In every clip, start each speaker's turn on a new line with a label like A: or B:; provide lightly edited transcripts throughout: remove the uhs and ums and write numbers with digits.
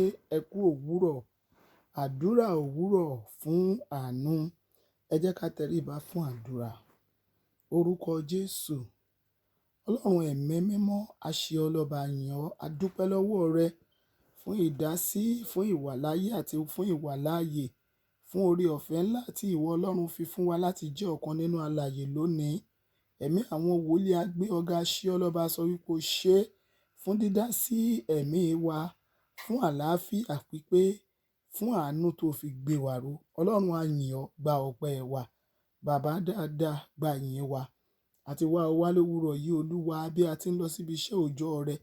A: Ẹ kú òwúrọ̀, àdúrà òwúrọ̀ fún àánú. Ẹ jẹ́ ká tẹríba fún àdúrà. Orúkọ Jésù, Ọlọ́run ẹ̀mí mímọ́, a ṣe ọlọ́ba yìn ọ́, a dúpẹ́ lọ́wọ́ rẹ fún ìdásí, fún ìwàláyé àti fún ìwàláàyè, fún oore ọ̀fẹ́ ńlá tí ìwọ Ọlọ́run fi fún wa láti jẹ́ ọ̀kan nínú alààyè lónìí. Ẹ̀mí àwọn wòlíì a gbé ọ̀gá ṣe ọlọ́ba sọ wípé o ṣé fún dídá sí ẹ̀mí wa, fún àlàáfíà pípé, fún àánú tó fi gbé wa ró. Ọlọ́run a yìn ọ́, gba ọpẹ́ wa. Bàbá dáadáa, gba ìyìn wa. Àti wá ọ wá lówùúrọ̀ yìí Olúwa bí a ti ń lọ síbi iṣẹ́ òòjọ́ rẹ.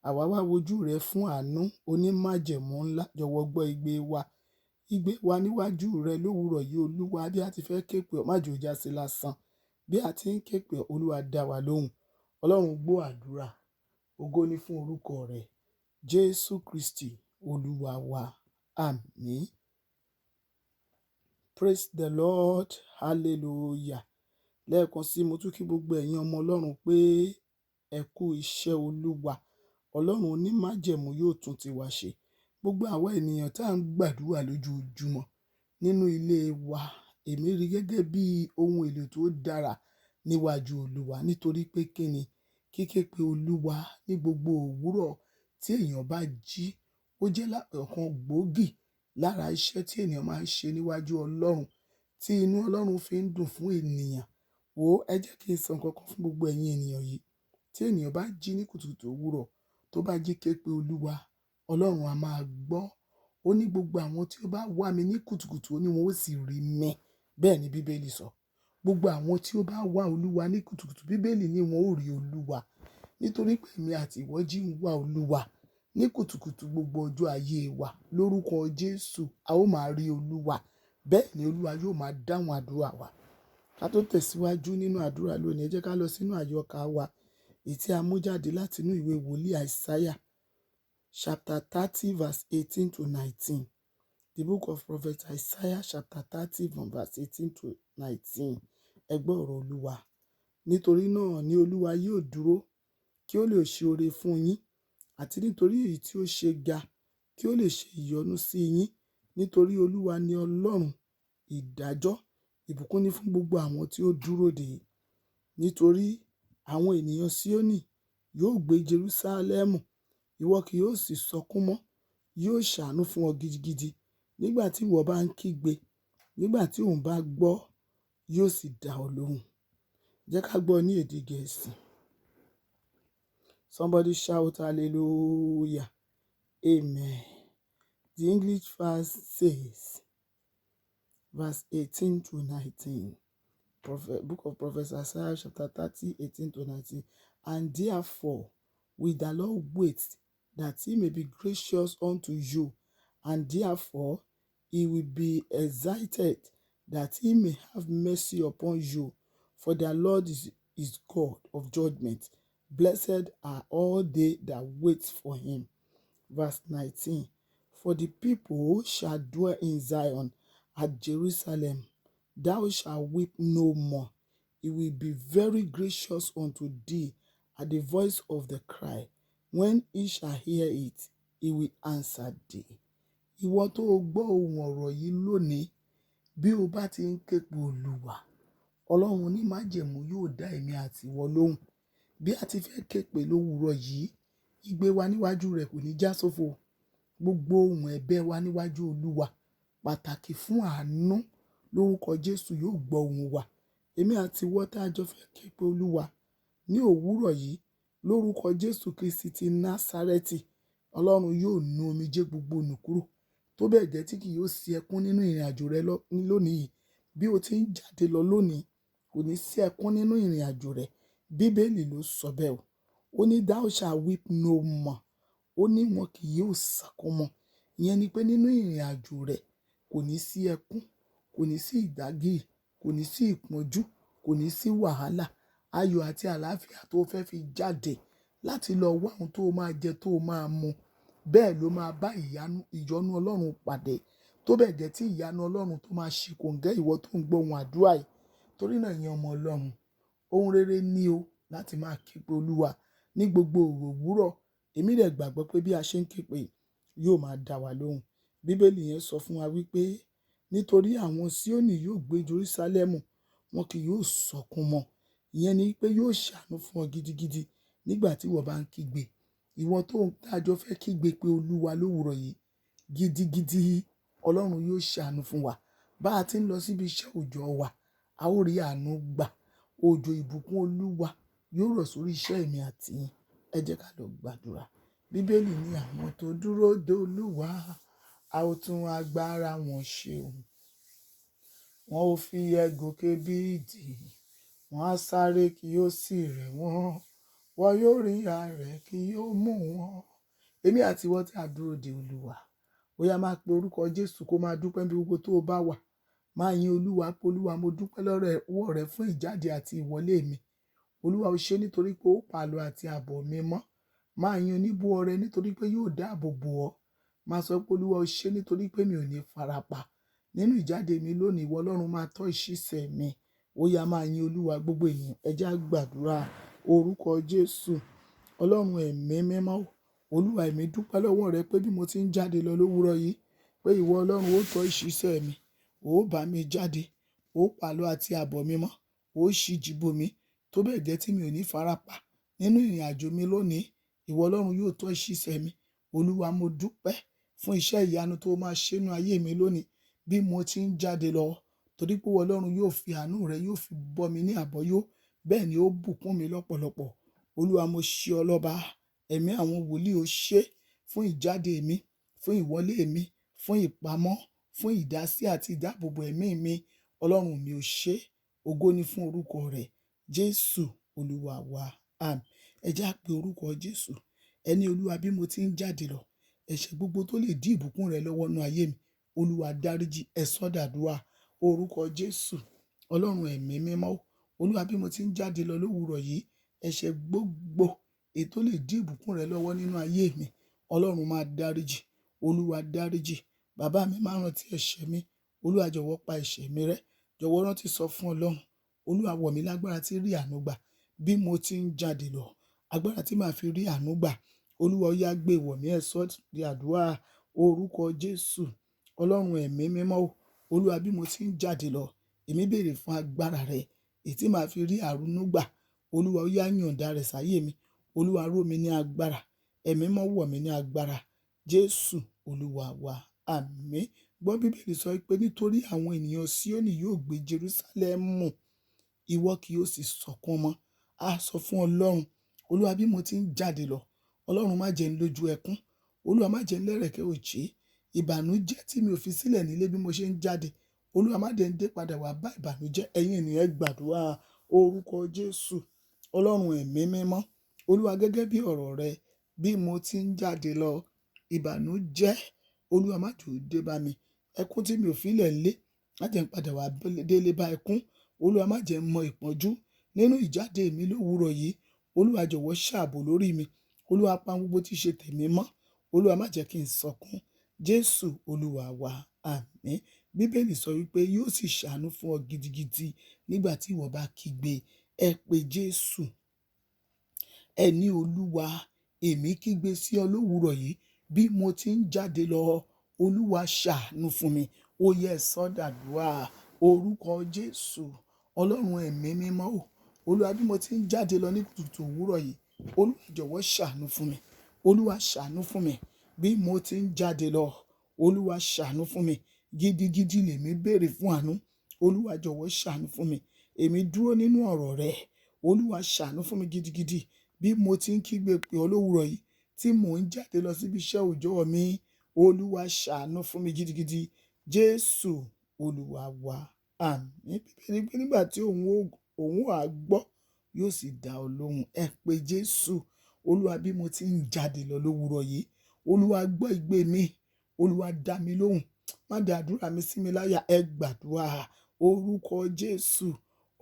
A: Àwa wá wojú rẹ fún àánú onímájẹ̀mú ńlá, jọ̀wọ́ gbọ́ igbe wa. Igbe wa níwájú rẹ lówùúrọ̀ yìí Olúwa bí a ti fẹ́ ké pè ọ́ má jẹ́ ó já sí lásán. Bí a ti ń ké pè ọ́ Olúwa dá wa lóhùn. Ọlọ́run gbọ́ àdúrà. Ògo ni fún orúkọ rẹ. Jésù Kristi Olúwa wa. Àmín. Praise the Lord. Hallelujah. Lẹ́ẹ̀kan sí mo tún kí gbogbo ẹ̀yin ọmọ Ọlọ́run pé ẹ kú iṣẹ́ Olúwa. Ọlọ́run onímájẹ̀mú yóò tún ti wa ṣe. Gbogbo àwa ènìyàn tá à ń gbàdúrà lójoojúmọ́ nínú ilé wa, èmi rí gẹ́gẹ́ bí ohun èlò tó dára níwájú Olúwa nítorí pé kíni kíké pé Olúwa ní gbogbo òwúrọ̀ tí èèyàn bá jí, ó jẹ́ ọ̀kan gbòógì lára iṣẹ́ tí ènìyàn máa ń ṣe níwájú Ọlọ́run tí inú Ọlọ́run fi ń dùn fún ènìyàn. Wò ó, ẹ jẹ́ kí n sọ nǹkan kan fún gbogbo ẹ̀yin ènìyàn yìí. Tí ènìyàn bá jí ní kùtùkùtù òwúrọ̀, tó bá jí ké pe Olúwa, Ọlọ́run a máa gbọ́. Ó ní gbogbo àwọn tí ó bá wá mi ní kùtùkùtù ó ní wọn ó sì rí mi. Bẹ́ẹ̀ ni Bíbélì sọ. Gbogbo àwọn tí ó bá wá Olúwa ní kùtùkùtù, Bíbélì ní wọn ó rí Olúwa. Nítorí pé èmi àti ìwọ jí ń wá Olúwa ní kùtùkùtù gbogbo ọjọ́ ayé wa. Lórúkọ Jésù, a ó máa rí Olúwa. Bẹ́ẹ̀ ni Olúwa yóò máa dáhùn àdúrà wa. Ká tó tẹ̀síwájú nínú àdúrà lónìí, ẹ jẹ́ ká lọ sínú àyọkà wa. Èyí tí a mú jáde láti inú ìwé wòlíì Àìsáyà, chapter 30 verse 18 to 19. The book of prophet Isaiah chapter 30 from verse 18 to 19. Ẹ gbọ́ ọ̀rọ̀ Olúwa. Nítorí náà ni Olúwa yóò dúró kí ó lè ṣe oore fún yín, àti nítorí èyí tí ó ṣe ga kí ó lè ṣe ìyọ́nú sí yín. Nítorí Olúwa ni Ọlọ́run ìdájọ́. Ìbùkún ni fún gbogbo àwọn tí ó dúró dè é. Nítorí àwọn ènìyàn Síónì yóò gbé Jerúsálẹ́mù, ìwọ kì yóò sì sọkún mọ́. Yóò ṣàánú fún ọ gidigidi nígbà tí ìwọ bá ń kígbe. Nígbà tí òun bá gbọ́, yóò sì dá ọ lóhùn. Jẹ́ ká gbọ́ ní èdè Gẹ̀ẹ́sì. Somebody shout hallelujah. Amen. The English verse says, verse 18 to 19. Book of Prophet Isaiah chapter 30, 18 to 19. And therefore will the Lord wait that he may be gracious unto you, and therefore he will be excited that he may have mercy upon you. For the Lord is God of judgment. Blessed are all they that wait for him. Verse 19. For the people shall dwell in Zion, at Jerusalem. Thou shalt weep no more. He will be very gracious unto thee at the voice of the cry. When he shall hear it, he will answer thee. Ìwọ tó o gbọ́ ohùn ọ̀rọ̀ yìí lónìí, bí o bá ti ń ké pe Olúwa, Ọlọ́run onímájẹ̀mú yóò dá èmi àti ìwọ lóhùn. Bí a ti fẹ́ ké pe lówùúrọ̀ yìí, igbe wa níwájú rẹ̀ kò ní já sófo. Gbogbo ohùn ẹ̀bẹ̀ wa níwájú Olúwa, pàtàkì fún àánú, lórúkọ Jésù yóò gbọ́ ohùn wa. Èmi àti ìwọ tá a jọ fẹ́ ké pe Olúwa ní òwúrọ̀ yìí, lórúkọ Jésù Kristi ti Násárẹ́tì, Ọlọ́run yóò nu omijé gbogbo nù kúrò. Tó bẹ́ẹ̀ gẹ́ tí kì yóò sí ẹkún nínú ìrìn àjò rẹ lónìí yìí. Bí o ti ń jáde lọ lónìí, kò ní sí ẹkún nínú ìrìn àjò rẹ. Bíbélì ló sọ bẹ́ẹ̀ o. Ó ní thou shalt weep no more. Ó ní wọn kì yóò sọkún mọ́. Ìyẹn ni pé nínú ìrìn àjò rẹ kò ní sí ẹkún, kò ní sí ìdágìrì, kò ní sí ìpọ́njú, kò ní sí wàhálà. Ayọ̀ àti àlàáfíà tó fẹ́ fi jáde láti lọ wá ohun tó máa jẹ tó máa mu, bẹ́ẹ̀ ló máa bá ìyọ́nú Ọlọ́run pàdé. Tó bẹ́ẹ̀ gẹ́ tí ìyanu Ọlọ́run tó máa ṣe kòǹgẹ́ ìwọ tó ń gbọ́ ohùn àdúrà yìí. Torí náà ìyẹn ọmọ Ọlọ́run, ohun rere ni o láti máa ké pe Olúwa ní gbogbo òwúrọ̀. Èmi dẹ̀ gbàgbọ́ pé bí a ṣe ń ké pe, yóò máa dá wa lóhùn. Bíbélì yẹn sọ fún wa wípé nítorí àwọn Síónì yóò gbé Jerúsálẹ́mù, wọn kì yóò sọkún mọ́. Ìyẹn ni pé yóò ṣàánú fún ọ gidigidi nígbà tí ìwọ bá ń kígbe. Ìwọ tó ń dájọ́ fẹ́ kígbe pé Olúwa lówùrọ̀ yìí, gidigidi Ọlọ́run yóò ṣàánú fún wa. Bá a ti ń lọ síbi iṣẹ́ òòjọ́ wa, a ó rí àánú gbà. Òjò ìbùkún Olúwa yóò rọ̀ sórí iṣẹ́ mi àti yín. Ẹ jẹ́ ká lọ gbàdúrà. Bíbélì ní àwọn tó dúró de Olúwa, a ó tún agbára wọn ṣe o. Wọn ó fi ẹgòkè bí idì, wọn á sáré kí yóò sì rẹ̀ wọ́n. Wọn yóò rí àárẹ̀ kí yóò mú wọn. Èmi àti ìwọ tí a dúró de Olúwa, ó yá máa pe orúkọ Jésù kó máa dúpẹ́ bí gbogbo tó o bá wà. Máa yin Olúwa pé Olúwa mo dúpẹ́ lọ́wọ́ rẹ fún ìjáde àti ìwọlé mi. Olúwa o ṣé nítorí pé ó pa àlọ́ àti àbọ̀ mi mọ́. Máa yin oníbú ọrẹ nítorí pé yóò dáàbò bò ọ́. Máa sọ pé Olúwa o ṣé nítorí pé mi ò ní farapa. Nínú ìjáde mi lónìí, ìwọ Ọlọ́run máa tọ́ ìṣísẹ̀ mi. Ó yá máa yin Olúwa gbogbo ènìyàn. Ẹ jẹ́ á gbàdúrà orúkọ Jésù. Ọlọ́run ẹ̀mí mímọ́, Olúwa èmi dúpẹ́ lọ́wọ́ rẹ pé bí mo ti ń jáde lọ lówùúrọ̀ yìí, pé ìwọ Ọlọ́run ó tọ́ ìṣísẹ̀ mi. Ó bá mi jáde, ó pàlọ́ àti àbọ̀ mi mọ́, ó ṣíji bò mí tó bẹ́ẹ̀ gẹ́ tí mi ò ní farapa nínú ìrìn àjò mi lónìí. Ìwọ Ọlọ́run yóò tọ́ ìṣísẹ̀ mi. Olúwa mo dúpẹ́ fún iṣẹ́ ìyanu tó máa ṣe nínú ayé mi lónìí bí mo ti ń jáde lọ, torí pé ìwọ Ọlọ́run yóò fi àánú rẹ yóò fi bọ́ mi ní àbọ́yó, bẹ́ẹ̀ ni ó bùkún mi lọ́pọ̀lọpọ̀. Olúwa mo ṣe ọ lọ́ba, ẹ̀mí àwọn wòlíì ó ṣe fún ìjáde mi, fún ìwọlé mi, fún ìpamọ́, fún ìdásí àti ìdáàbòbò ẹ̀mí mi. Ọlọ́run mi ò ṣe, ògo ni fún orúkọ rẹ̀. Jésù Olúwa wa, àmín. Ẹ jẹ́ á pe orúkọ Jésù. Ẹni Olúwa bí mo ti ń jáde lọ, ẹ̀ṣẹ̀ gbogbo tó lè dí ìbùkún rẹ lọ́wọ́ nínú ayé mi, Olúwa dáríjì. Ẹ sọ́ dàdúrà orúkọ Jésù. Ọlọ́run ẹ̀mí mímọ́, Olúwa bí mo ti ń jáde lọ lówùúrọ̀ yìí, ẹ̀ṣẹ̀ gbogbo èyí tó lè dí ìbùkún rẹ lọ́wọ́ nínú ayé mi, Ọlọ́run máa dáríjì. Olúwa dáríjì. Bàbá mi máa rántí ẹ̀ṣẹ̀ mi. Olúwa jọ̀wọ́ pa ẹ̀ṣẹ̀ mi rẹ́. Jọ̀wọ́ rántí sọ fún Ọlọ́run. Olúwa wọ̀ mí lágbára tí rí àánú gbà bí mo ti ń jáde lọ. Agbára tí màá fi rí àánú gbà. Olúwa ó yá gbé wọ̀ mí, ẹ sọ́ di àdúrà orúkọ Jésù. Ọlọ́run ẹ̀mí mímọ́, Olúwa bí mo ti ń jáde lọ, èmi béèrè fún agbára rẹ èyí tí màá fi rí àánú gbà. Olúwa ó yá yọ̀ǹda rẹ̀ sáyé mi. Olúwa ró mi ní agbára. Ẹ̀mí mọ́ wọ̀ mí ní agbára. Jésù Olúwa wa, àmín. Gbọ́ Bíbélì sọ pé nítorí àwọn ènìyàn Síónì yóò gbé Jerúsálẹ́mù, ìwọ kì yóò sì sọkún mọ́. A sọ fún Ọlọ́run, Olúwa bí mo ti ń jáde lọ, Ọlọ́run má jẹ́ n lójú ẹkún. Olúwa má jẹ́ n lẹ́rẹ̀kẹ́ òjé. Ìbànújẹ́ tí mi ò fi sílẹ̀ nílé bí mo ṣe ń jáde, Olúwa má jẹ́ n dé padà wá bá ìbànújẹ́. Ẹ̀yin ènìyàn ẹ gbàdúrà orúkọ Jésù. Ọlọ́run ẹ̀mí mímọ́, Olúwa gẹ́gẹ́ bí ọ̀rọ̀ rẹ, bí mo ti ń jáde lọ, ìbànújẹ́, Olúwa má jẹ́ ó dé bá mi. Ẹkún tí mi ò fi lẹ̀ nílé, má jẹ́ n padà wá délé bá ẹkún. Olúwa má jẹ́ n mọ ìpọ́njú nínú ìjáde mi lówùúrọ̀ yìí. Olúwa jọ̀wọ́ ṣààbò lórí mi. Olúwa pa gbogbo tí ṣe tèmi mọ́. Olúwa má jẹ́ kí n sọkún. Jésù Olúwa wa, àmín. Bíbélì sọ wípé yóò sì ṣàánú fún ọ gidigidi nígbà tí ìwọ bá kígbe. Ẹ pe Jésù. Ẹ ní Olúwa, èmi kígbe sí ọ lówùúrọ̀ yìí bí mo ti ń jáde lọ. Olúwa ṣàánú fún mi. Ó yẹ sọ́ dàdúrà orúkọ Jésù. Ọlọ́run ẹ̀mí mímọ́, Olúwa bí mo ti ń jáde lọ ní kùtùkùtù òwúrọ̀ yìí, Olúwa jọ̀wọ́ ṣàánú fún mi. Olúwa ṣàánú fún mi bí mo ti ń jáde lọ. Olúwa ṣàánú fún mi. Gidigidi lèmi béèrè fún àánú. Olúwa jọ̀wọ́ ṣàánú fún mi. Èmi dúró nínú ọ̀rọ̀ rẹ. Olúwa ṣàánú fún mi gidigidi bí mo ti ń kígbe pè ọ́ lówùúrọ̀ yìí tí mò ń jáde lọ síbi iṣẹ́ òòjọ́ mi. Olúwa ṣàánú fún mi gidigidi. Jésù Olúwa wa, àmín. Bíbélì pé nígbà tí òun á gbọ́, yóò sì dá ọ lóhùn. Ẹ pe Jésù. Olúwa bí mo ti ń jáde lọ lówùúrọ̀ yìí, Olúwa gbọ́ igbe mi. Olúwa dá mi lóhùn. Má dá àdúrà mi sí mi láyà. Ẹ gbàdúrà orúkọ Jésù.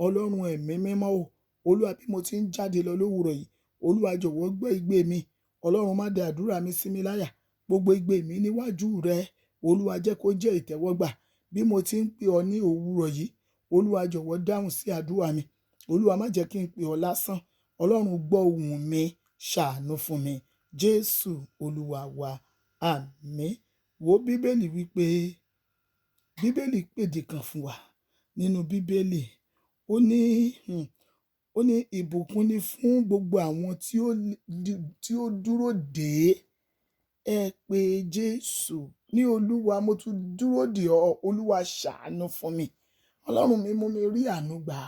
A: Ọlọ́run ẹ̀mí mímọ́, Olúwa bí mo ti ń jáde lọ lówùúrọ̀ yìí, Olúwa jọ̀wọ́ gbọ́ igbe mi. Ọlọ́run má dá àdúrà mi sí mi láyà. Gbogbo igbe mi níwájú rẹ, Olúwa jẹ́ kó jẹ́ ìtẹ́wọ́gbà. Bí mo ti ń pè ọ́ ní òwúrọ̀ yìí, Olúwa jọ̀wọ́ dáhùn sí àdúrà mi. Olúwa má jẹ́ kí n pè ọ́ lásán. Ọlọ́run gbọ́ ohùn mi, ṣàánú fún mi. Jésù Olúwa wa, àmín. Wo bíbélì wípé bíbélì pèdè kan fún wa nínú bíbélì. Ó ní ó ní ìbùkún ni fún gbogbo àwọn tí ó dúró dè é. Ẹ pé Jésù ní Olúwa, mo tún dúró dè ọ́, Olúwa ṣàánú fún mi. Ọlọ́run mi mú mi rí àánú gbà.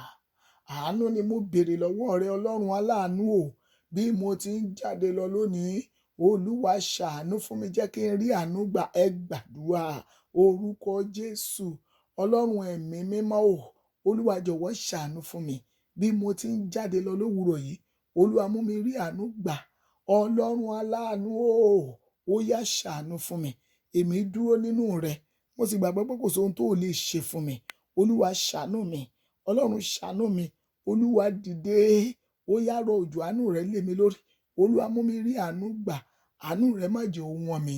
A: Àánú ni mo béèrè lọ́wọ́ rẹ, Ọlọ́run aláàánú o. Bí mo ti ń jáde lọ lónìí, Olúwa ṣàánú fún mi, jẹ́ kí n rí àánú gbà. Ẹ gbàdúrà orúkọ Jésù. Ọlọ́run ẹ̀mí mímọ́ o, Olúwa jọ̀wọ́ ṣàánú fún mi. Bí mo ti ń jáde lọ lówùúrọ̀ yìí, Olúwa mú mi rí àánú gbà. Ọlọ́run aláàánú o, ó yá ṣàánú fún mi. Èmi dúró nínú rẹ, mo sì gbàgbọ́ pé kò sóhun tó lè ṣe fún mi. Olúwa ṣàánú mi, Ọlọ́run ṣàánú mi. Olúwa dìde, ó yá rọ òjò àánú rẹ lé mi lórí. Olúwa mú mi rí àánú gbà. Àánú rẹ má jẹ́ ó wọ́n mi.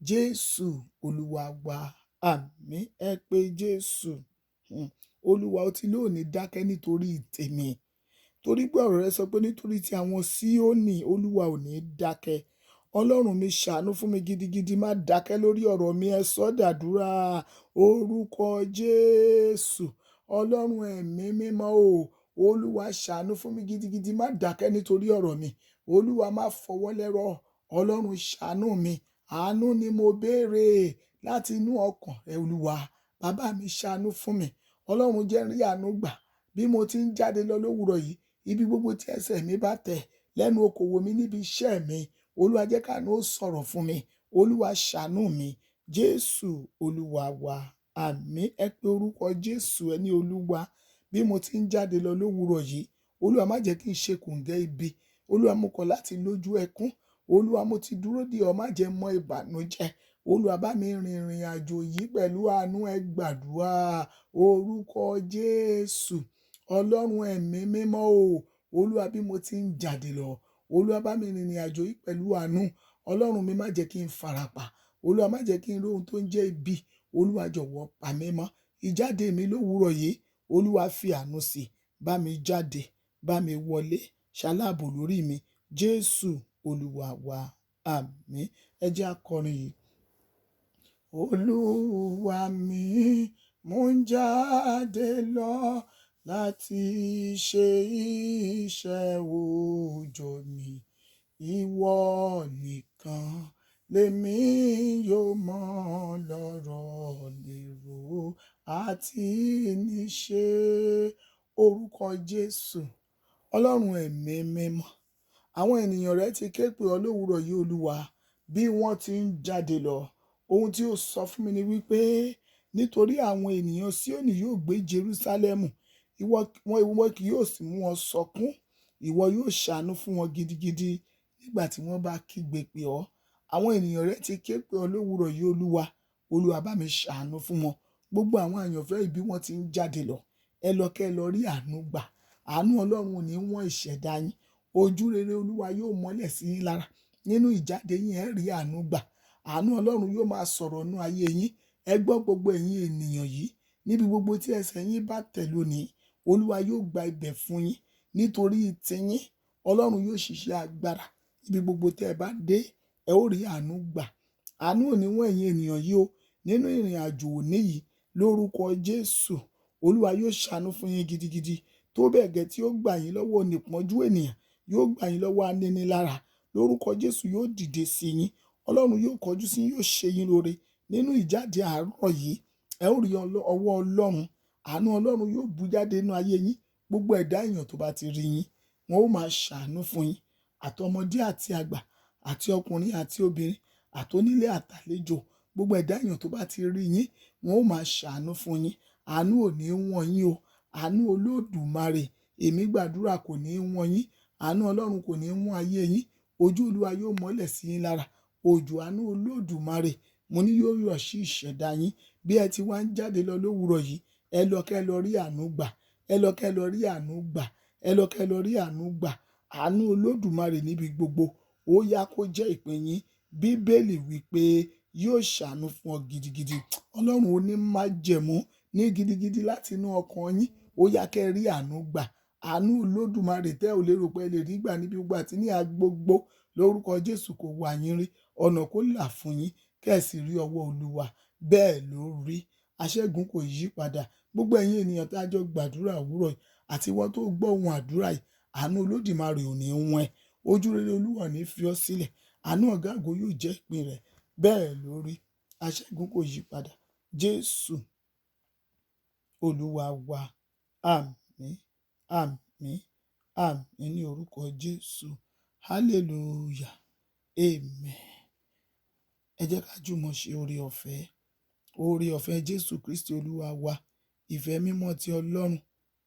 A: Jésù Olúwa wa, àmín. Ẹ pé Jésù. Olúwa, ó ti lóòní dákẹ́ nítorí tèmi. Torí pé ọ̀rọ̀ rẹ sọ pé nítorí tí àwọn Síónì, Olúwa ò ní dákẹ́. Ọlọ́run mi ṣàánú fún mi gidigidi, má dákẹ́ lórí ọ̀rọ̀ mi. Ẹ sọ́ dàdúrà orúkọ Jésù. Ọlọ́run ẹ̀mí mímọ́ o, Olúwa ṣàánú fún mi gidigidi, má dákẹ́ nítorí ọ̀rọ̀ mi. Olúwa má fọwọ́ lẹ́rọ̀. Ọlọ́run ṣàánú mi. Àánú ni mo béèrè láti inú ọkàn rẹ, Olúwa. Bàbá mi ṣàánú fún mi. Ọlọ́run jẹ́ n rí àánú gbà. Bí mo ti ń jáde lọ lówùúrọ̀ yìí, ibi gbogbo tí ẹsẹ̀ mi bá tẹ̀, lẹ́nu okòwò mi, níbi iṣẹ́ mi, Olúwa jẹ́ káàánú ó sọ̀rọ̀ fún mi. Olúwa ṣàánú mi. Jésù Olúwa wa, àmín. Ẹ pé orúkọ Jésù, ẹ ní Olúwa. Bí mo ti ń jáde lọ lówùúrọ̀ yìí, Olúwa má jẹ́ kí n ṣe kòǹgẹ́ ibi. Olúwa, mo kọ̀ láti lójú ẹkún. Olúwa, mo ti dúró dè ọ́, má jẹ́ mọ́ ìbànújẹ́. Olúwa, bá mi rin ìrìn àjò yìí pẹ̀lú àánú. Ẹ gbàdúrà orúkọ Jésù. Ọlọ́run ẹ̀mí mímọ́ o, Olúwa, bí mo ti ń jáde lọ, Olúwa, bá mi rin ìrìn àjò yìí pẹ̀lú àánú. Ọlọ́run mi, má jẹ́ kí n farapa. Olúwa, má jẹ́ kí n rí ohun tó ń jẹ́ ibi. Olúwa, jọ̀wọ́ pa mí mọ́. Ìjáde mi lówùúrọ̀ yìí, Olúwa fi àánú sí i. Bá mi jáde, bá mi wọlé, ṣaláàbò lórí mi. Jésù Olúwa wa, àmín. Ẹ jẹ́ akọrin yìí. Olúwa mi, mo ń jáde lọ láti ṣe iṣẹ́ òòjọ́ mi. Ìwọ nìkan lèmi yóò mọ̀ lọ́rọ̀ lérò àti níṣe. Orúkọ Jésù. Ọlọ́run ẹ̀mí mímọ́, àwọn ènìyàn rẹ ti ké pè ọ́ lówùúrọ̀ yìí, Olúwa. Bí wọ́n ti ń jáde lọ, ohun tí ó sọ fún mi ni wípé nítorí àwọn ènìyàn Síónì yóò gbé Jerúsálẹ́mù, ìwọ kì yóò sì mú wọn sọkún. Ìwọ yóò ṣàánú fún wọn gidigidi nígbà tí wọ́n bá kígbe pè ọ́. Àwọn ènìyàn rẹ ti ké pè ọ́ lówùúrọ̀ yìí, Olúwa. Olúwa, bá mi ṣàánú fún wọn. Gbogbo àwọn àyànfẹ́ ìbí wọn ti ń jáde lọ. Ẹ lọ kẹ́ ẹ lọ rí àánú gbà. Àánú Ọlọ́run ò ní wọ́n ìṣẹ̀dá yín. Ojú rere Olúwa yóò mọ́lẹ̀ sí yín lára. Nínú ìjáde yín, ẹ rí àánú gbà. Àánú Ọlọ́run yóò máa sọ̀rọ̀ nú ayé yín. Ẹ gbọ́ gbogbo ẹ̀yin ènìyàn yìí. Níbi gbogbo tí ẹsẹ̀ yín bá tẹ̀ lónìí, Olúwa yóò gba ibẹ̀ fún yín. Nítorí tiyín, Ọlọ́run yóò ṣiṣẹ́ agbára. Ibi gbogbo tí ẹ bá dé, ẹ ó rí àánú gbà. Àánú ò ní wọ́n ẹ̀yin ènìyàn yìí o. Nínú ìrìn àjò òní yìí, lórúkọ Jésù, Olúwa yóò ṣàánú fún yín gidigidi. Tó bẹ́ẹ̀ gẹ́ tí ó gbà yín lọ́wọ́ onípọ́njú ènìyàn, yóò gbà yín lọ́wọ́ aninilára. Lórúkọ Jésù, yóò dìde sí yín. Ọlọ́run yóò kọjú sí yín, yóò ṣe yín lóore. Nínú ìjáde àárọ̀ yìí, ẹ ó rí ọwọ́ Ọlọ́run. Àánú Ọlọ́run yóò bú jáde nínú ayé yín. Gbogbo ẹ̀dá èèyàn tó bá ti rí yín, wọn ó máa ṣàánú fún yín. Àtọmọdé àti àgbà, àti ọkùnrin àti obìnrin, àtonílé àtàlejò. Gbogbo ẹ̀dá èèyàn tó bá ti rí yín, wọn ó máa ṣàánú fún yín. Àánú ò ní wọ́n yín o. Àánú Olódùmarè, èmi gbàdúrà, kò ní wọ́n yín. Àánú Ọlọ́run kò ní wọ́n ayé yín. Ojú Olúwa yóò mọ́lẹ̀ sí yín lára. Òjò àánú Olódùmarè, mo ní yóò rọ̀ sí ìṣẹ̀dá yín. Bí ẹ ti wá ń jáde lọ lówùúrọ̀ yìí, ẹ lọ kẹ́ lọ rí àánú gbà. Ẹ lọ kẹ́ lọ rí àánú gbà. Ẹ lọ kẹ́ lọ rí àánú gbà. Àánú Olódùmarè níbi gbogbo, ó yá kó jẹ́ ìpín yín. Bíbélì wípé yóò ṣàánú fún ọ gidigidi. Ọlọ́run onímájẹ̀mú ní gidigidi láti inú ọkàn yín, ó yá kẹ́ rí àánú gbà. Àánú Olódùmarè tẹ́ ò lérò pé ẹ lè rí gbà níbi gbogbo àti ní agbogbo. Lórúkọ Jésù, kó wá yín rí. Ọ̀nà kó là fún yín. kẹ́ẹ̀sì rí ọwọ́ Olúwa. Bẹ́ẹ̀ ló rí. Aṣẹ́gun kò yí padà. Gbogbo ẹ̀yin ènìyàn tá a jọ gbàdúrà òwúrọ̀ yìí àti ìwọ tó gbọ́ ohun àdúrà yìí, àánú Olódùmarè ò ní wọ́n ẹ. Ojú rere Olúwa ò ní fi ọ́ sílẹ̀. Àánú ọ̀gá ògo yóò jẹ́ ìpín rẹ̀. Bẹ́ẹ̀ ló rí. Aṣẹ́gun kò yí padà. Jésù Olúwa wa. Àmín, àmín, àmín ní orúkọ Jésù. Hallelujah. Amen. Ẹ jẹ́ ká jùmọ̀ ṣe oore ọ̀fẹ́ Jésù Kristi Olúwa wa, ìfẹ́ mímọ́ ti Ọlọ́run,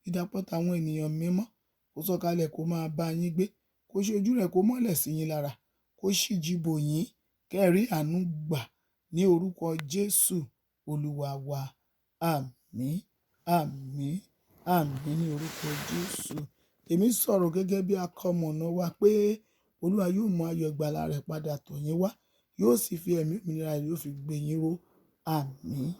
A: ìdàpọ̀ táwọn ènìyàn mímọ́, kó sọ̀kalẹ̀ kó máa bá yín gbé, kó ṣe ojú rẹ̀ kó mọ́lẹ̀ sí yín lára, kó ṣíji bò yín, kẹ́rí àánú gbà ní orúkọ Jésù Olúwa wa. Àmín, àmín, àmín ní orúkọ Jésù. Èmi sọ̀rọ̀ gẹ́gẹ́ bí akọmọ̀nà wa pé Olúwa yóò mú ayọ̀ ìgbàlà rẹ̀ padà tọ̀ yín wá, yóò sì fi ẹ̀mí òmìnira rẹ̀ yóò fi gbé yín ró. Àmín.